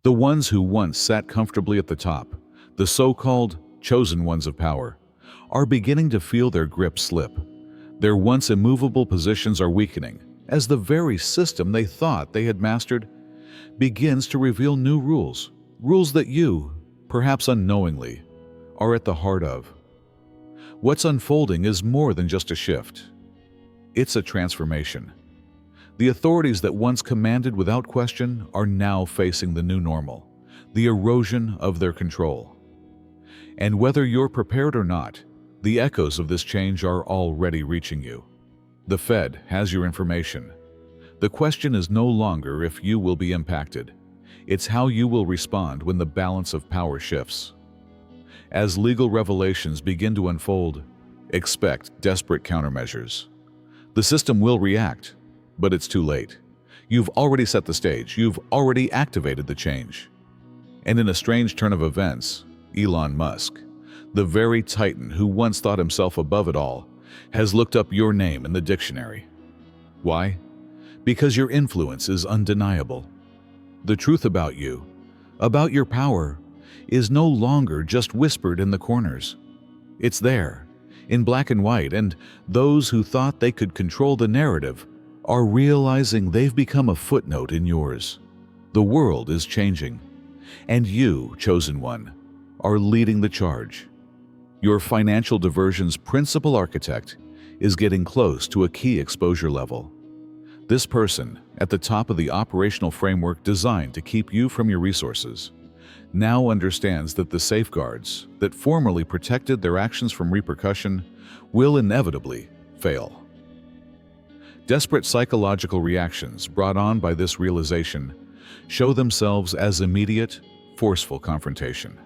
The ones who once sat comfortably at the top, the so-called chosen ones of power, are beginning to feel their grip slip. Their once immovable positions are weakening as the very system they thought they had mastered begins to reveal new rules, rules that you, perhaps unknowingly, are at the heart of. What's unfolding is more than just a shift. It's a transformation. The authorities that once commanded without question are now facing the new normal, the erosion of their control. And whether you're prepared or not, the echoes of this change are already reaching you. The Fed has your information. The question is no longer if you will be impacted. It's how you will respond when the balance of power shifts. As legal revelations begin to unfold, expect desperate countermeasures. The system will react, but it's too late. You've already set the stage. You've already activated the change. And in a strange turn of events, Elon Musk, the very titan who once thought himself above it all, has looked up your name in the dictionary. Why? Because your influence is undeniable. The truth about you, about your power, is no longer just whispered in the corners. It's there, in black and white, and those who thought they could control the narrative are realizing they've become a footnote in yours. The world is changing, and you, chosen one, are leading the charge. Your financial diversion's principal architect is getting close to a key exposure level. This person, at the top of the operational framework designed to keep you from your resources, now understands that the safeguards that formerly protected their actions from repercussion will inevitably fail. Desperate psychological reactions brought on by this realization show themselves as immediate, forceful confrontation.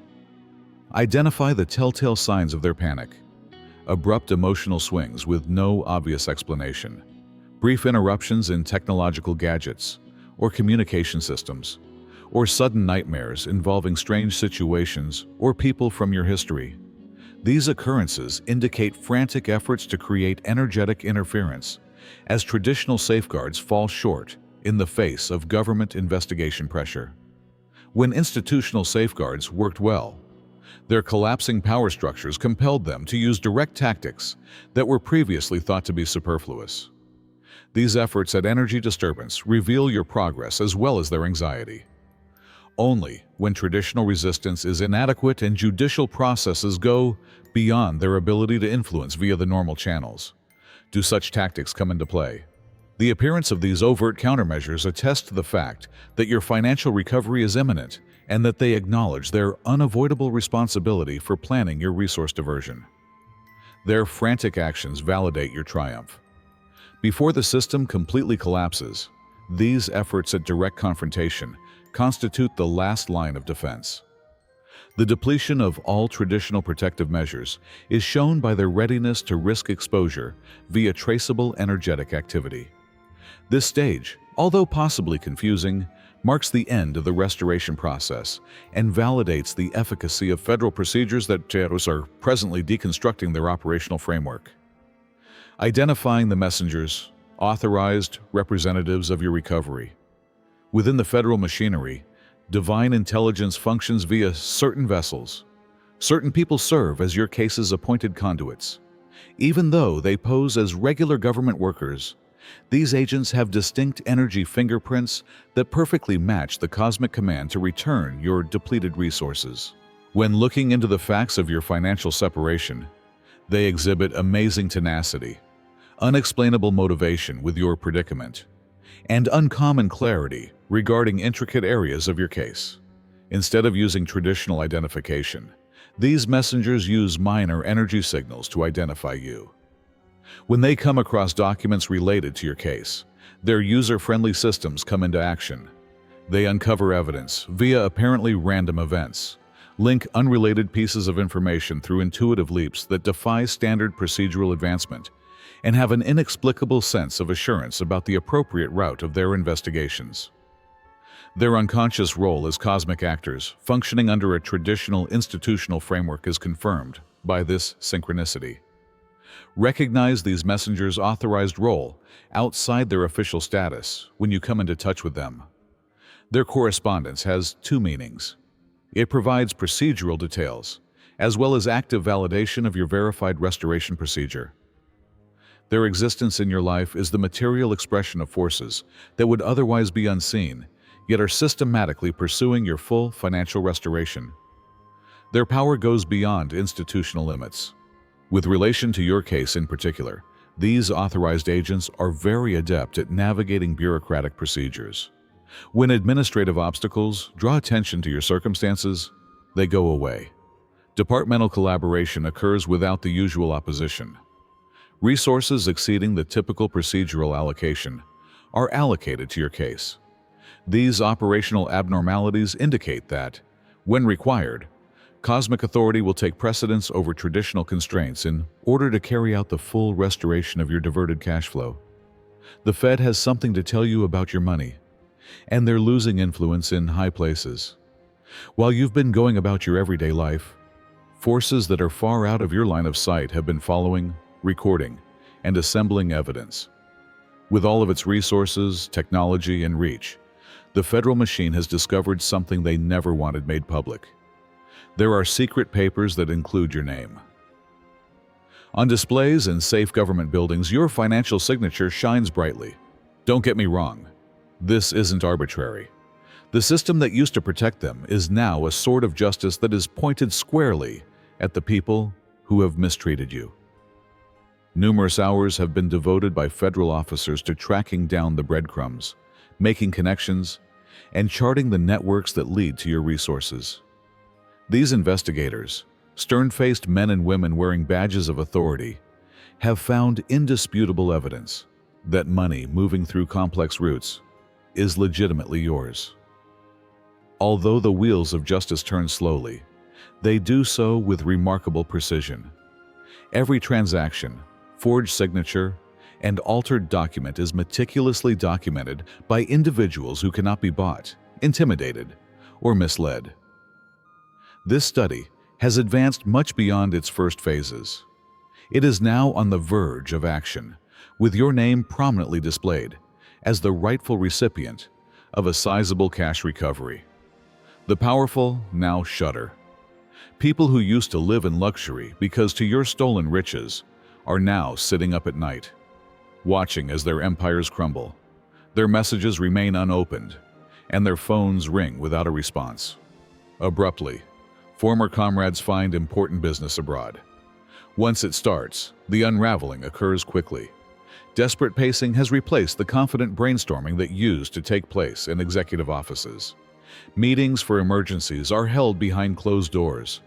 Identify the telltale signs of their panic: abrupt emotional swings with no obvious explanation, brief interruptions in technological gadgets or communication systems, or sudden nightmares involving strange situations or people from your history. These occurrences indicate frantic efforts to create energetic interference as traditional safeguards fall short in the face of government investigation pressure. When institutional safeguards worked well, their collapsing power structures compelled them to use direct tactics that were previously thought to be superfluous. These efforts at energy disturbance reveal your progress as well as their anxiety. Only when traditional resistance is inadequate and judicial processes go beyond their ability to influence via the normal channels do such tactics come into play. The appearance of these overt countermeasures attest to the fact that your financial recovery is imminent and that they acknowledge their unavoidable responsibility for planning your resource diversion. Their frantic actions validate your triumph. Before the system completely collapses, these efforts at direct confrontation constitute the last line of defense. The depletion of all traditional protective measures is shown by their readiness to risk exposure via traceable energetic activity. This stage, although possibly confusing, marks the end of the restoration process and validates the efficacy of federal procedures that are presently deconstructing their operational framework. Identifying the messengers, authorized representatives of your recovery. Within the federal machinery, divine intelligence functions via certain vessels. Certain people serve as your case's appointed conduits. Even though they pose as regular government workers, these agents have distinct energy fingerprints that perfectly match the cosmic command to return your depleted resources. When looking into the facts of your financial separation, they exhibit amazing tenacity, unexplainable motivation with your predicament, and uncommon clarity regarding intricate areas of your case. Instead of using traditional identification, these messengers use minor energy signals to identify you. When they come across documents related to your case, their user-friendly systems come into action. They uncover evidence via apparently random events, link unrelated pieces of information through intuitive leaps that defy standard procedural advancement, and have an inexplicable sense of assurance about the appropriate route of their investigations. Their unconscious role as cosmic actors, functioning under a traditional institutional framework, is confirmed by this synchronicity. Recognize these messengers' authorized role outside their official status when you come into touch with them. Their correspondence has two meanings. It provides procedural details, as well as active validation of your verified restoration procedure. Their existence in your life is the material expression of forces that would otherwise be unseen, yet are systematically pursuing your full financial restoration. Their power goes beyond institutional limits. With relation to your case in particular, these authorized agents are very adept at navigating bureaucratic procedures. When administrative obstacles draw attention to your circumstances, they go away. Departmental collaboration occurs without the usual opposition. Resources exceeding the typical procedural allocation are allocated to your case. These operational abnormalities indicate that, when required, cosmic authority will take precedence over traditional constraints in order to carry out the full restoration of your diverted cash flow. The Fed has something to tell you about your money, and they're losing influence in high places. While you've been going about your everyday life, forces that are far out of your line of sight have been following, recording, and assembling evidence. With all of its resources, technology, and reach, the federal machine has discovered something they never wanted made public. There are secret papers that include your name. On displays in safe government buildings, your financial signature shines brightly. Don't get me wrong, this isn't arbitrary. The system that used to protect them is now a sword of justice that is pointed squarely at the people who have mistreated you. Numerous hours have been devoted by federal officers to tracking down the breadcrumbs, making connections, and charting the networks that lead to your resources. These investigators, stern-faced men and women wearing badges of authority, have found indisputable evidence that money moving through complex routes is legitimately yours. Although the wheels of justice turn slowly, they do so with remarkable precision. Every transaction, forged signature, and altered document is meticulously documented by individuals who cannot be bought, intimidated, or misled. This study has advanced much beyond its first phases. It is now on the verge of action, with your name prominently displayed as the rightful recipient of a sizable cash recovery. The powerful now shudder. People who used to live in luxury because to your stolen riches are now sitting up at night, watching as their empires crumble. Their messages remain unopened, and their phones ring without a response. Abruptly, former comrades find important business abroad. Once it starts, the unraveling occurs quickly. Desperate pacing has replaced the confident brainstorming that used to take place in executive offices. Meetings for emergencies are held behind closed doors.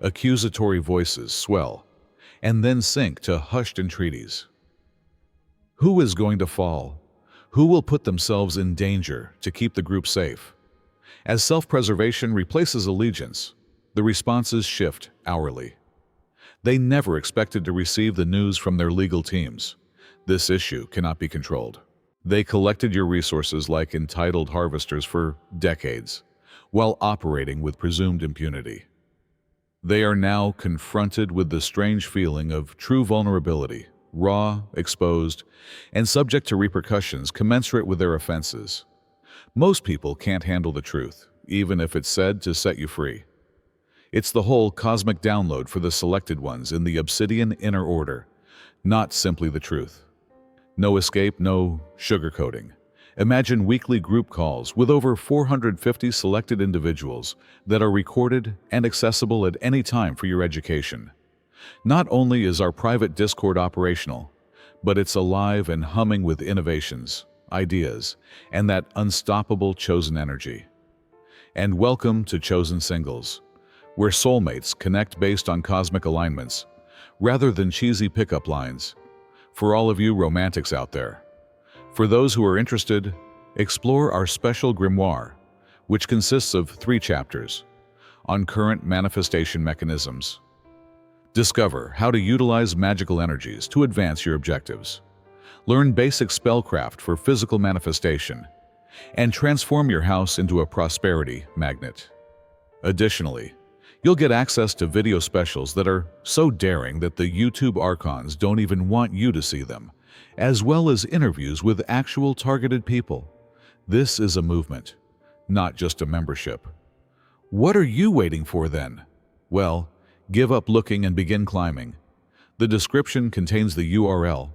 Accusatory voices swell, and then sink to hushed entreaties. Who is going to fall? Who will put themselves in danger to keep the group safe? As self-preservation replaces allegiance, the responses shift hourly. They never expected to receive the news from their legal teams. This issue cannot be controlled. They collected your resources like entitled harvesters for decades, while operating with presumed impunity. They are now confronted with the strange feeling of true vulnerability, raw, exposed, and subject to repercussions commensurate with their offenses. Most people can't handle the truth, even if it's said to set you free. It's the whole cosmic download for the selected ones in the obsidian inner order, not simply the truth. No escape, no sugarcoating. Imagine weekly group calls with over 450 selected individuals that are recorded and accessible at any time for your education. Not only is our private Discord operational, but it's alive and humming with innovations, ideas, and that unstoppable chosen energy. And welcome to Chosen Singles, where soulmates connect based on cosmic alignments, rather than cheesy pickup lines. For all of you romantics out there, for those who are interested, explore our special grimoire, which consists of 3 chapters on current manifestation mechanisms. Discover how to utilize magical energies to advance your objectives. Learn basic spellcraft for physical manifestation, and transform your house into a prosperity magnet. Additionally, you'll get access to video specials that are so daring that the YouTube archons don't even want you to see them, as well as interviews with actual targeted people. This is a movement, not just a membership. What are you waiting for then? Well, give up looking and begin climbing. The description contains the URL.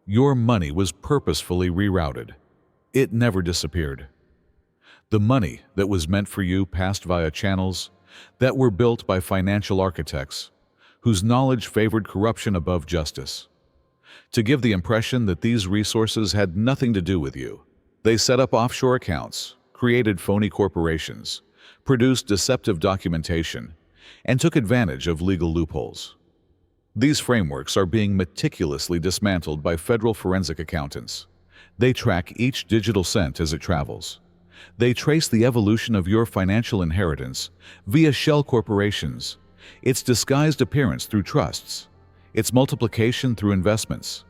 Your money was purposefully rerouted. It never disappeared. The money that was meant for you passed via channels that were built by financial architects whose knowledge favored corruption above justice. To give the impression that these resources had nothing to do with you, they set up offshore accounts, created phony corporations, produced deceptive documentation, and took advantage of legal loopholes. These frameworks are being meticulously dismantled by federal forensic accountants. They track each digital cent as it travels. They trace the evolution of your financial inheritance via shell corporations, its disguised appearance through trusts, its multiplication through investments,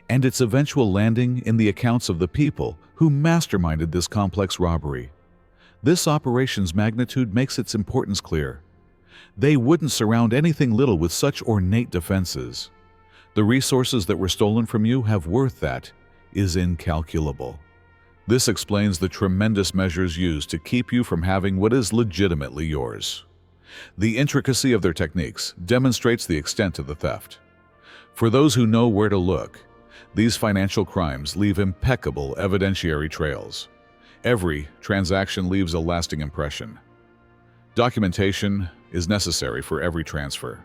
and its eventual landing in the accounts of the people who masterminded this complex robbery. This operation's magnitude makes its importance clear. They wouldn't surround anything little with such ornate defenses. The resources that were stolen from you have worth that is incalculable. This explains the tremendous measures used to keep you from having what is legitimately yours. The intricacy of their techniques demonstrates the extent of the theft. For those who know where to look, these financial crimes leave impeccable evidentiary trails. Every transaction leaves a lasting impression. Documentation is necessary for every transfer.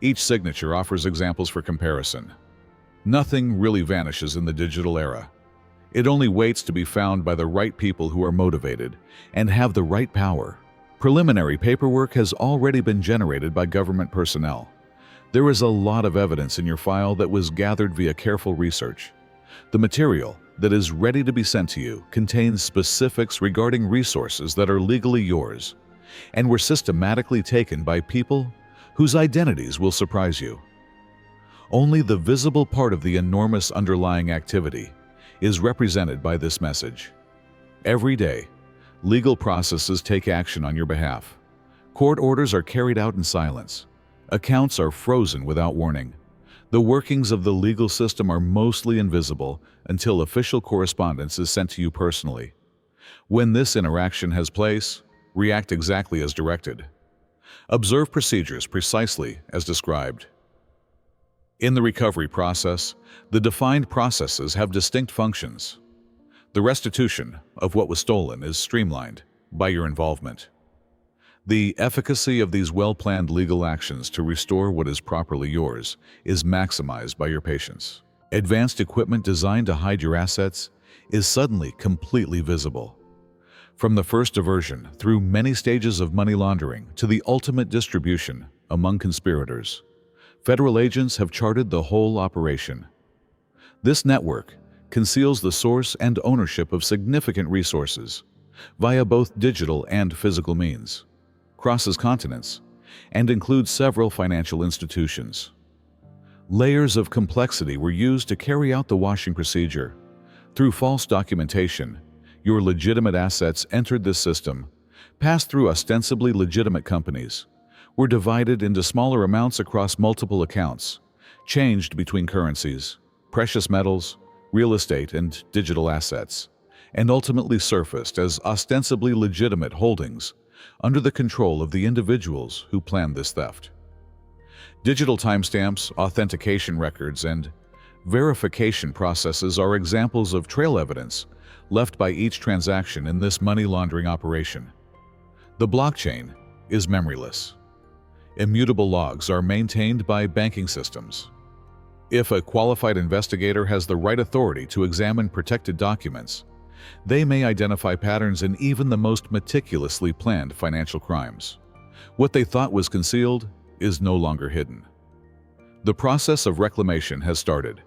Each signature offers examples for comparison. Nothing really vanishes in the digital era. It only waits to be found by the right people who are motivated and have the right power. Preliminary paperwork has already been generated by government personnel. There is a lot of evidence in your file that was gathered via careful research. The material that is ready to be sent to you contains specifics regarding resources that are legally yours and were systematically taken by people whose identities will surprise you. Only the visible part of the enormous underlying activity is represented by this message. Every day, legal processes take action on your behalf. Court orders are carried out in silence. Accounts are frozen without warning. The workings of the legal system are mostly invisible until official correspondence is sent to you personally. When this interaction has place, react exactly as directed. Observe procedures precisely as described. In the recovery process, the defined processes have distinct functions. The restitution of what was stolen is streamlined by your involvement. The efficacy of these well-planned legal actions to restore what is properly yours is maximized by your patience. Advanced equipment designed to hide your assets is suddenly completely visible. From the first diversion through many stages of money laundering to the ultimate distribution among conspirators, federal agents have charted the whole operation. This network conceals the source and ownership of significant resources via both digital and physical means, crosses continents, and includes several financial institutions. Layers of complexity were used to carry out the washing procedure. Through false documentation, your legitimate assets entered this system, passed through ostensibly legitimate companies, were divided into smaller amounts across multiple accounts, changed between currencies, precious metals, real estate, and digital assets, and ultimately surfaced as ostensibly legitimate holdings under the control of the individuals who planned this theft. Digital timestamps, authentication records, and verification processes are examples of trail evidence left by each transaction in this money laundering operation. The blockchain is memoryless. Immutable logs are maintained by banking systems. If a qualified investigator has the right authority to examine protected documents, they may identify patterns in even the most meticulously planned financial crimes. What they thought was concealed is no longer hidden. The process of reclamation has started.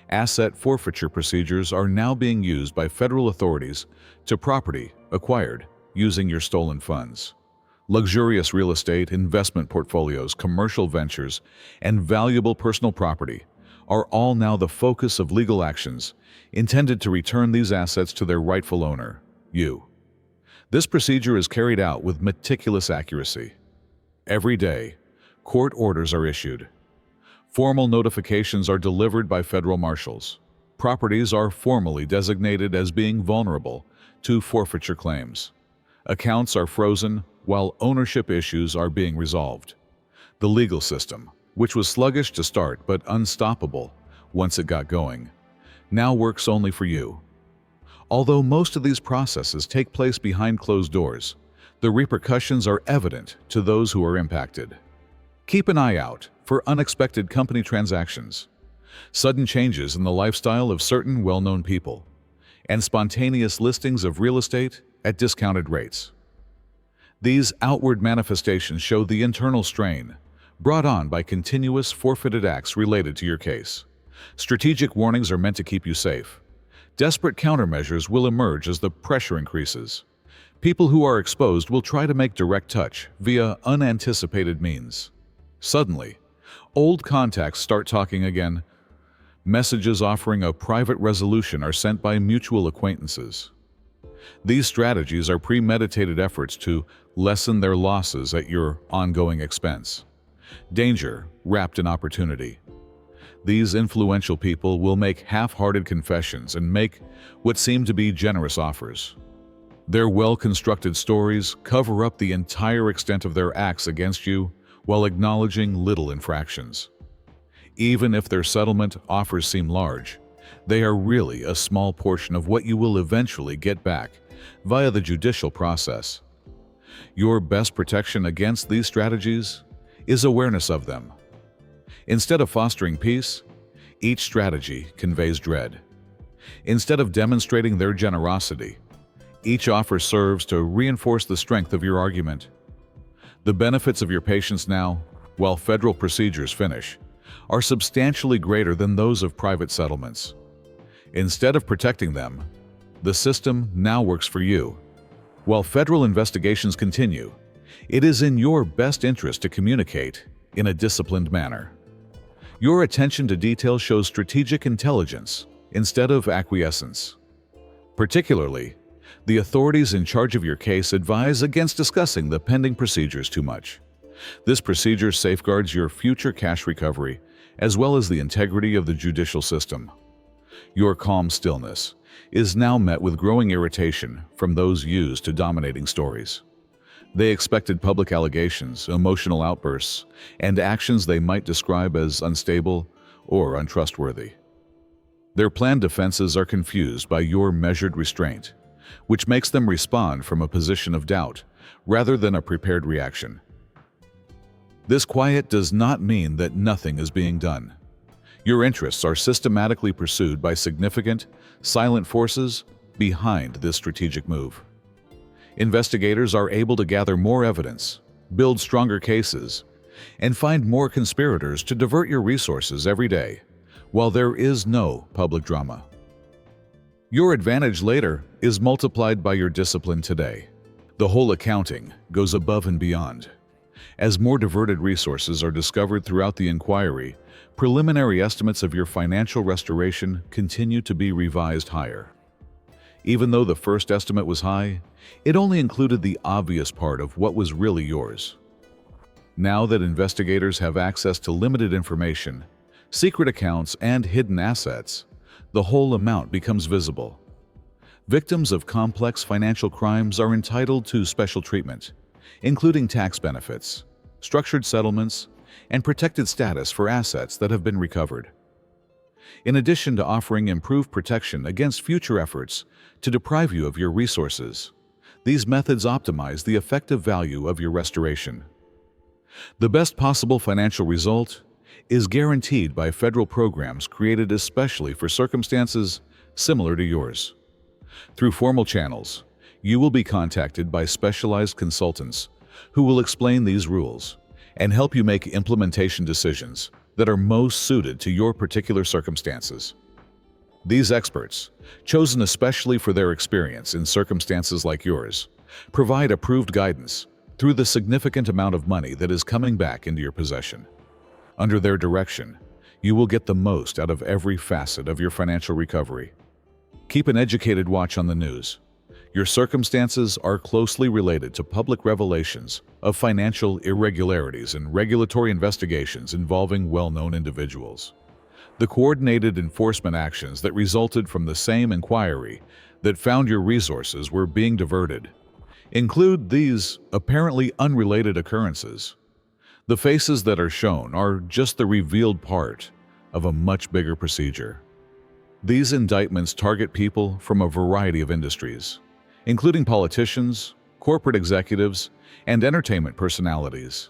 Asset forfeiture procedures are now being used by federal authorities to property acquired using your stolen funds. Luxurious real estate, investment portfolios, commercial ventures, and valuable personal property are all now the focus of legal actions intended to return these assets to their rightful owner, you. This procedure is carried out with meticulous accuracy. Every day, court orders are issued. Formal notifications are delivered by federal marshals. Properties are formally designated as being vulnerable to forfeiture claims. Accounts are frozen while ownership issues are being resolved. The legal system, which was sluggish to start but unstoppable once it got going, now works only for you. Although most of these processes take place behind closed doors, the repercussions are evident to those who are impacted. Keep an eye out for unexpected company transactions, sudden changes in the lifestyle of certain well-known people, and spontaneous listings of real estate at discounted rates. These outward manifestations show the internal strain brought on by continuous forfeited acts related to your case. Strategic warnings are meant to keep you safe. Desperate countermeasures will emerge as the pressure increases. People who are exposed will try to make direct touch via unanticipated means. Suddenly, old contacts start talking again. Messages offering a private resolution are sent by mutual acquaintances. These strategies are premeditated efforts to lessen their losses at your ongoing expense. Danger wrapped in opportunity. These influential people will make half-hearted confessions and make what seem to be generous offers. Their well-constructed stories cover up the entire extent of their acts against you while acknowledging little infractions. Even if their settlement offers seem large, they are really a small portion of what you will eventually get back via the judicial process. Your best protection against these strategies is awareness of them. Instead of fostering peace, each strategy conveys dread. Instead of demonstrating their generosity, each offer serves to reinforce the strength of your argument. The benefits of your patience now, while federal procedures finish, are substantially greater than those of private settlements. Instead of protecting them, the system now works for you. While federal investigations continue, it is in your best interest to communicate in a disciplined manner. Your attention to detail shows strategic intelligence instead of acquiescence. Particularly, the authorities in charge of your case advise against discussing the pending procedures too much. This procedure safeguards your future cash recovery as well as the integrity of the judicial system. Your calm stillness is now met with growing irritation from those used to dominating stories. They expected public allegations, emotional outbursts, and actions they might describe as unstable or untrustworthy. Their planned defenses are confused by your measured restraint, which makes them respond from a position of doubt rather than a prepared reaction. This quiet does not mean that nothing is being done. Your interests are systematically pursued by significant, silent forces behind this strategic move. Investigators are able to gather more evidence, build stronger cases, and find more conspirators to divert your resources every day, while there is no public drama. Your advantage later is multiplied by your discipline today. The whole accounting goes above and beyond. As more diverted resources are discovered throughout the inquiry, preliminary estimates of your financial restoration continue to be revised higher. Even though the first estimate was high, it only included the obvious part of what was really yours. Now that investigators have access to limited information, secret accounts, and hidden assets, the whole amount becomes visible. Victims of complex financial crimes are entitled to special treatment, including tax benefits, structured settlements, and protected status for assets that have been recovered. In addition to offering improved protection against future efforts to deprive you of your resources, these methods optimize the effective value of your restoration. The best possible financial result is guaranteed by federal programs created especially for circumstances similar to yours. Through formal channels, you will be contacted by specialized consultants who will explain these rules and help you make implementation decisions that are most suited to your particular circumstances. These experts, chosen especially for their experience in circumstances like yours, provide approved guidance through the significant amount of money that is coming back into your possession. Under their direction, you will get the most out of every facet of your financial recovery. Keep an educated watch on the news. Your circumstances are closely related to public revelations of financial irregularities and regulatory investigations involving well-known individuals. The coordinated enforcement actions that resulted from the same inquiry that found your resources were being diverted. Include these apparently unrelated occurrences. The faces that are shown are just the revealed part of a much bigger procedure. These indictments target people from a variety of industries, including politicians, corporate executives, and entertainment personalities.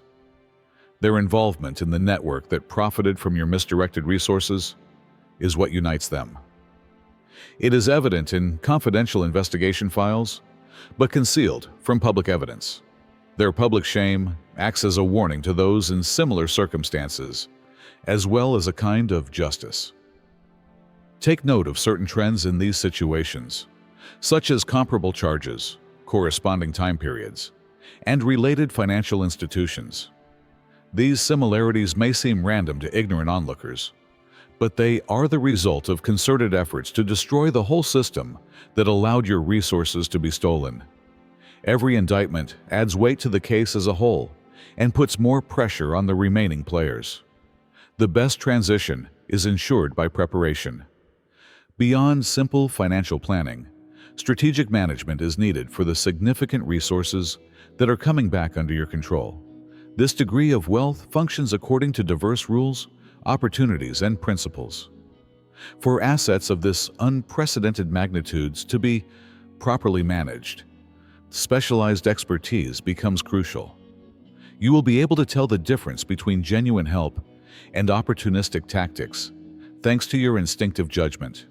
Their involvement in the network that profited from your misdirected resources is what unites them. It is evident in confidential investigation files, but concealed from public evidence. Their public shame acts as a warning to those in similar circumstances, as well as a kind of justice. Take note of certain trends in these situations, such as comparable charges, corresponding time periods, and related financial institutions. These similarities may seem random to ignorant onlookers, but they are the result of concerted efforts to destroy the whole system that allowed your resources to be stolen. Every indictment adds weight to the case as a whole and puts more pressure on the remaining players. The best transition is ensured by preparation. Beyond simple financial planning, strategic management is needed for the significant resources that are coming back under your control. This degree of wealth functions according to diverse rules, opportunities, and principles. For assets of this unprecedented magnitudes to be properly managed, specialized expertise becomes crucial. You will be able to tell the difference between genuine help and opportunistic tactics, thanks to your instinctive judgment.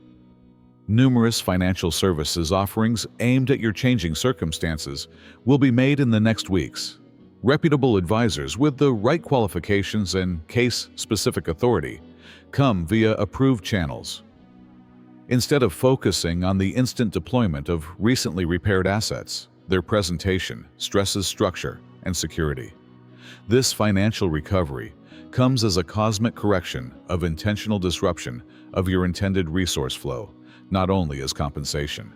Numerous financial services offerings aimed at your changing circumstances will be made in the next weeks. Reputable advisors with the right qualifications and case-specific authority come via approved channels. Instead of focusing on the instant deployment of recently repaired assets, their presentation stresses structure and security. This financial recovery comes as a cosmic correction of intentional disruption of your intended resource flow, not only as compensation.